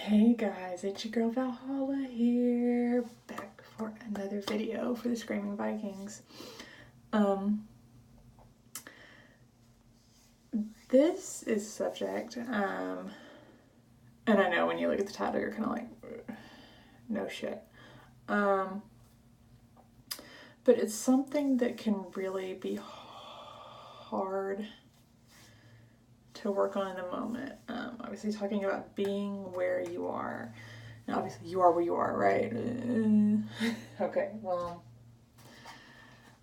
Hey guys, it's your girl Valhalla here, back for another video for the Screaming Vikings. This is a subject, and I know when you look at the title, you're kind of like, no shit. But it's something that can really be hard to work on in the moment. Obviously talking about being where you are. And obviously you are where you are, right? Okay, well,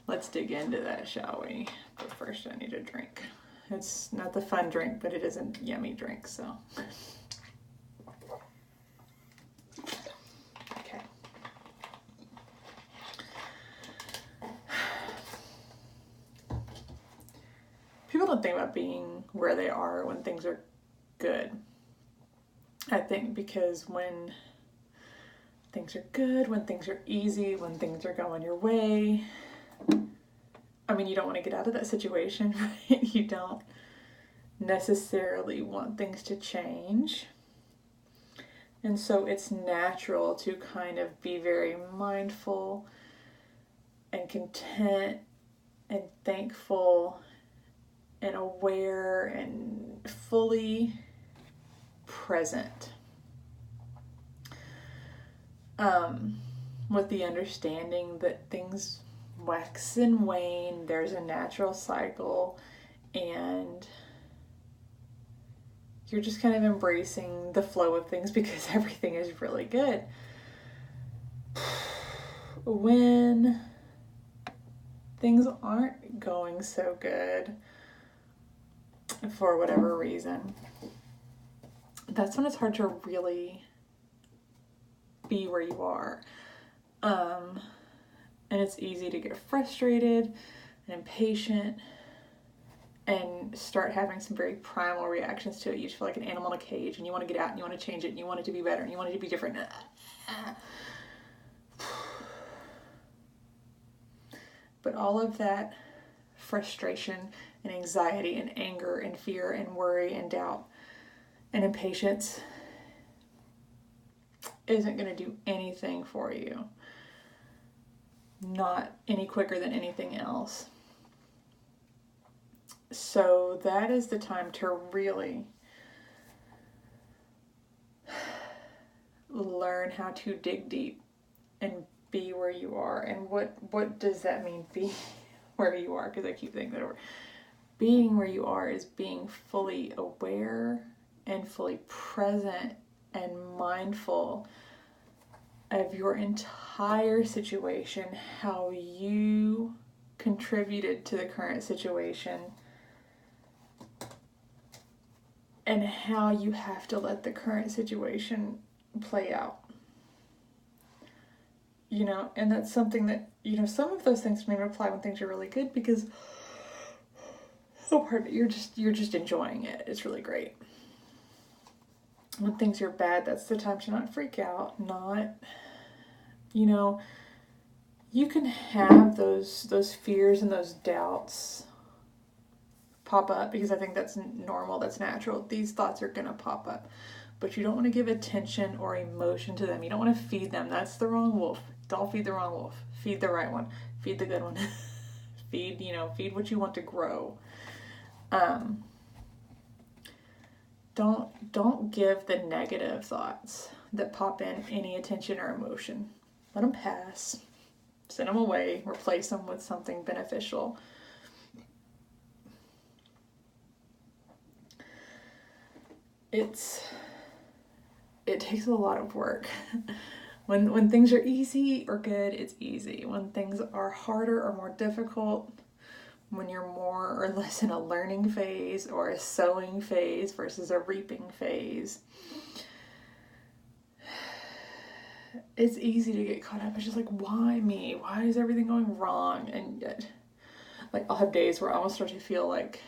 let's dig into that, shall we? But first I need a drink. It's not the fun drink, but it is a yummy drink, so. Okay. People don't think about being where they are when things are good. I think because when things are good, when things are easy, when things are going your way, I mean, you don't want to get out of that situation, right? You don't necessarily want things to change. And so it's natural to kind of be very mindful and content and thankful and aware and fully present. With the understanding that things wax and wane, there's a natural cycle, and you're just kind of embracing the flow of things because everything is really good. When things aren't going so good, for whatever reason, that's when it's hard to really be where you are. And it's easy to get frustrated and impatient and start having some very primal reactions to it. You just feel like an animal in a cage and you want to get out and you want to change it and you want it to be better and you want it to be different. But all of that frustration and anxiety and anger and fear and worry and doubt and impatience isn't going to do anything for you. Not any quicker than anything else. So that is the time to really learn how to dig deep and be where you are. And what does that mean, be where you are? Because I keep thinking that over. Being where you are is being fully aware and fully present and mindful of your entire situation, how you contributed to the current situation, and how you have to let the current situation play out. You know, and that's something that, you know, some of those things may apply when things are really good because, you're just enjoying it. It's really great. When things are bad, that's the time to not freak out, not, you know, you can have those fears and those doubts pop up because I think that's normal, that's natural. These thoughts are going to pop up, but you don't want to give attention or emotion to them. You don't want to feed them. That's the wrong wolf. Don't feed the wrong wolf. Feed the right one. Feed the good one. feed what you want to grow. Don't give the negative thoughts that pop in any attention or emotion. Let them pass. Send them away. Replace them with something beneficial. It takes a lot of work. When things are easy or good, it's easy. When things are harder or more difficult, when you're more or less in a learning phase or a sowing phase versus a reaping phase, it's easy to get caught up. It's just like, why me? Why is everything going wrong? And yet, like, I'll have days where I almost start to feel like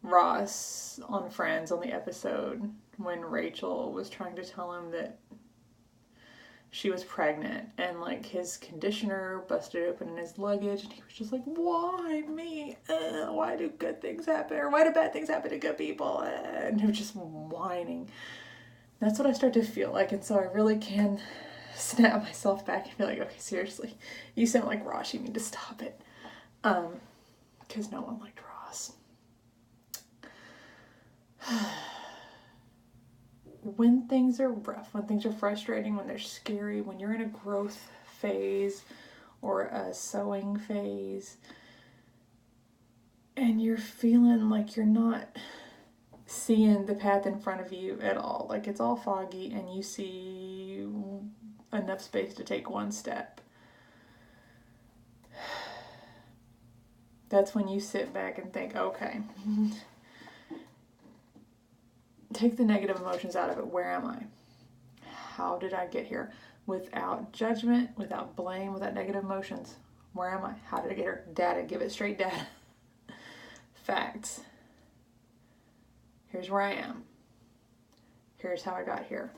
Ross on Friends on the episode when Rachel was trying to tell him that she was pregnant, and like his conditioner busted open in his luggage, and he was just like, why me? Why do good things happen? Or why do bad things happen to good people? And he was just whining. That's what I start to feel like, and so I really can snap myself back and be like, okay, seriously, you sound like Ross, you need to stop it. Because no one liked Ross. When things are rough, when things are frustrating, when they're scary, when you're in a growth phase or a sowing phase, and you're feeling like you're not seeing the path in front of you at all, like it's all foggy and you see enough space to take one step, that's when you sit back and think, okay, take the negative emotions out of it. Where am I? How did I get here? Without judgment, without blame, without negative emotions. Where am I? How did I get here? Data, give it straight data. Facts. Here's where I am. Here's how I got here.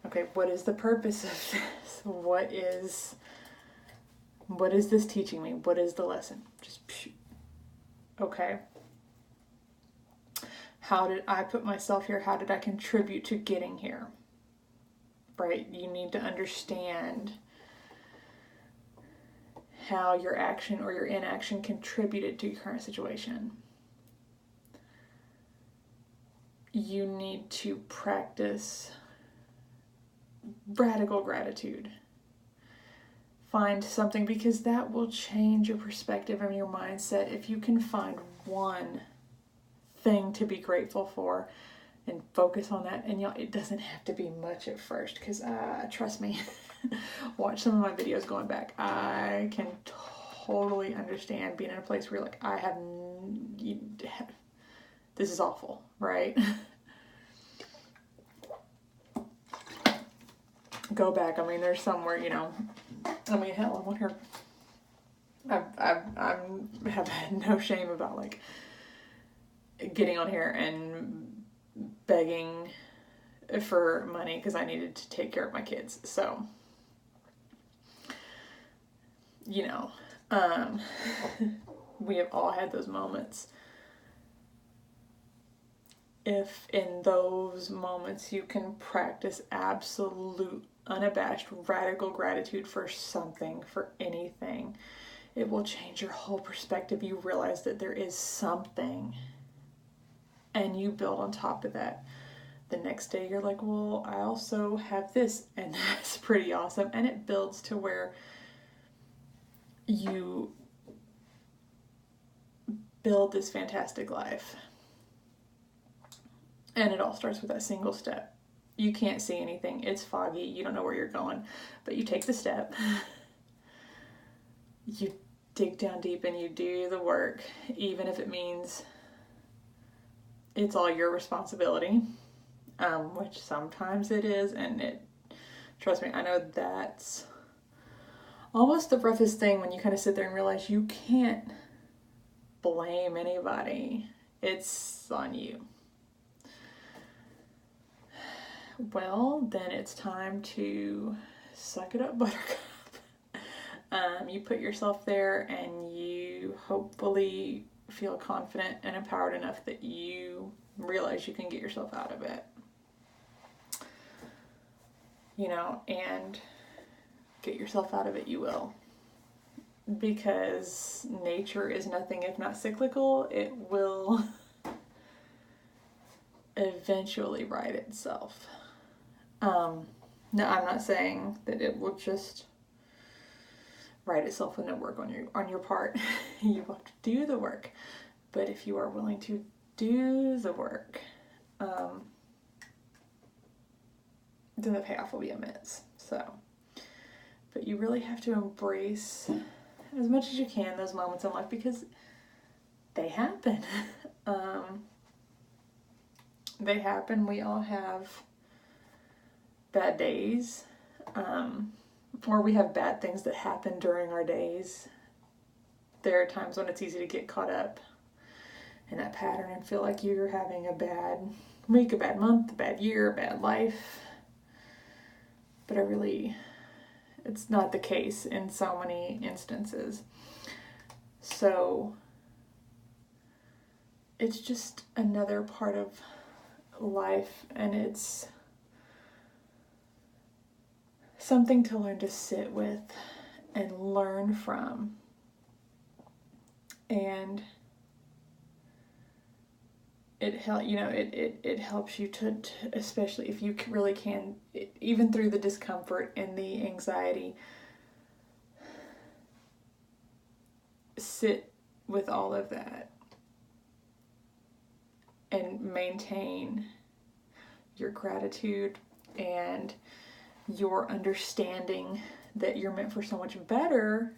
Okay, what is the purpose of this? What is this teaching me? What is the lesson? Just, okay. How did I put myself here? How did I contribute to getting here? Right? You need to understand how your action or your inaction contributed to your current situation. You need to practice radical gratitude. Find something, because that will change your perspective and your mindset. If you can find one thing to be grateful for and focus on that, and it doesn't have to be much at first, because trust me, watch some of my videos going back. I can totally understand being in a place where you're like, this is awful, right? Go back. I mean, there's somewhere, hell, I'm on here. I have had no shame about like getting on here and begging for money because I needed to take care of my kids. So, we have all had those moments. If in those moments you can practice absolute, unabashed, radical gratitude for something, for anything, it will change your whole perspective. You realize that there is something, and you build on top of that. The next day you're like, well, I also have this, and that's pretty awesome. And it builds to where you build this fantastic life. And it all starts with that single step. You can't see anything. It's foggy. You don't know where you're going. But you take the step. You dig down deep and you do the work, even if it means it's all your responsibility, which sometimes it is. And trust me, I know that's almost the roughest thing, when you kind of sit there and realize you can't blame anybody. It's on you. Well, then it's time to suck it up, buttercup. You put yourself there, and you hopefully feel confident and empowered enough that you realize you can get yourself out of it. And get yourself out of it, you will. Because nature is nothing if not cyclical. It will eventually right itself. No, I'm not saying that it will just right itself with no work on your part. You have to do the work. But if you are willing to do the work, then the payoff will be immense. So, but you really have to embrace as much as you can those moments in life, because they happen. They happen. We all have bad days, or we have bad things that happen during our days. There are times when it's easy to get caught up in that pattern and feel like you're having a bad week, a bad month, a bad year, a bad life. but it's not the case in so many instances. So it's just another part of life, and it's something to learn to sit with and learn from. And it helps you to especially if you really can, even through the discomfort and the anxiety, sit with all of that and maintain your gratitude and your understanding that you're meant for so much better.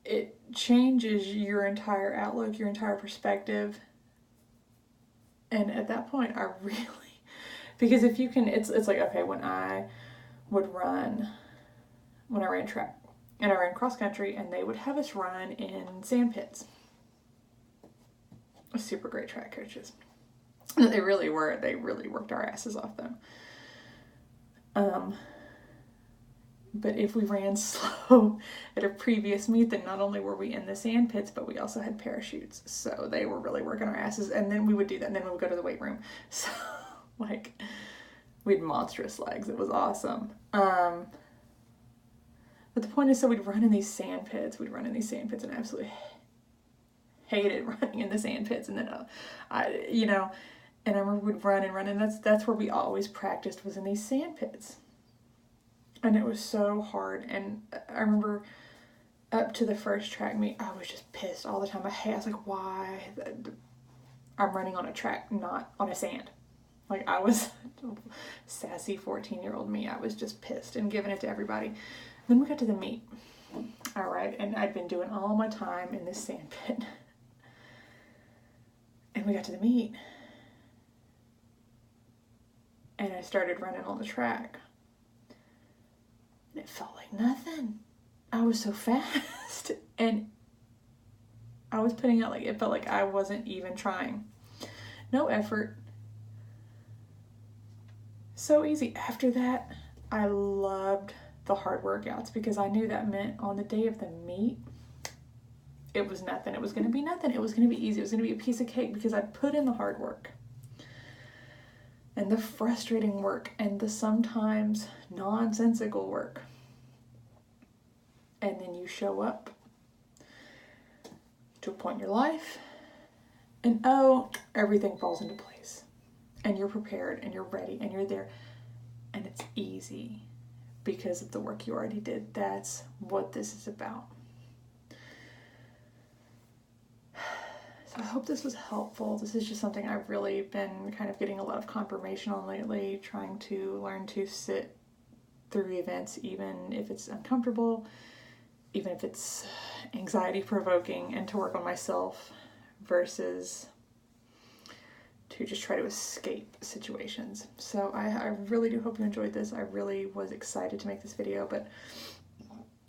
It changes your entire outlook, your entire perspective. And at that point, because if you can, it's like, okay, when I ran track and I ran cross country, and they would have us run in sand pits. Super great track coaches. They really were. They really worked our asses off them. But if we ran slow at a previous meet, then not only were we in the sand pits, but we also had parachutes. So they were really working our asses. And then we would do that, and then we would go to the weight room. So, like, we had monstrous legs. It was awesome. But the point is, so we'd run in these sand pits. We'd run in these sand pits, and I absolutely hated running in the sand pits. And then, and I remember we'd run, and that's where we always practiced, was in these sand pits. And it was so hard. And I remember up to the first track meet, I was just pissed all the time. I was like, why? I'm running on a track, not on a sand. Like, I was sassy 14-year-old me. I was just pissed and giving it to everybody. Then we got to the meet. All right. And I'd been doing all my time in this sand pit. And we got to the meet. And I started running on the track. And it felt like nothing. I was so fast. And I was putting out, like, it felt like I wasn't even trying. No effort. So easy. After that, I loved the hard workouts, because I knew that meant on the day of the meet, it was nothing. It was going to be nothing. It was going to be easy. It was going to be a piece of cake, because I put in the hard work and the frustrating work and the sometimes nonsensical work. And then you show up to a point in your life, and everything falls into place. And you're prepared, and you're ready, and you're there. And it's easy because of the work you already did. That's what this is about. So I hope this was helpful. This is just something I've really been kind of getting a lot of confirmation on lately, trying to learn to sit through events, even if it's uncomfortable, even if it's anxiety provoking, and to work on myself versus to just try to escape situations. So I really do hope you enjoyed this. I really was excited to make this video, but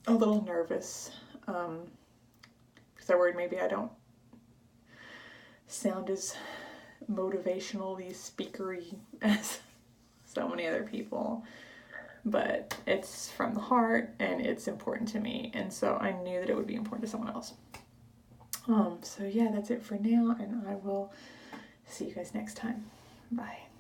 a little nervous because I worried maybe I don't sound as motivationally speakery as so many other people. But it's from the heart, and it's important to me, and so I knew that it would be important to someone else. So yeah, that's it for now, and I will see you guys next time. Bye.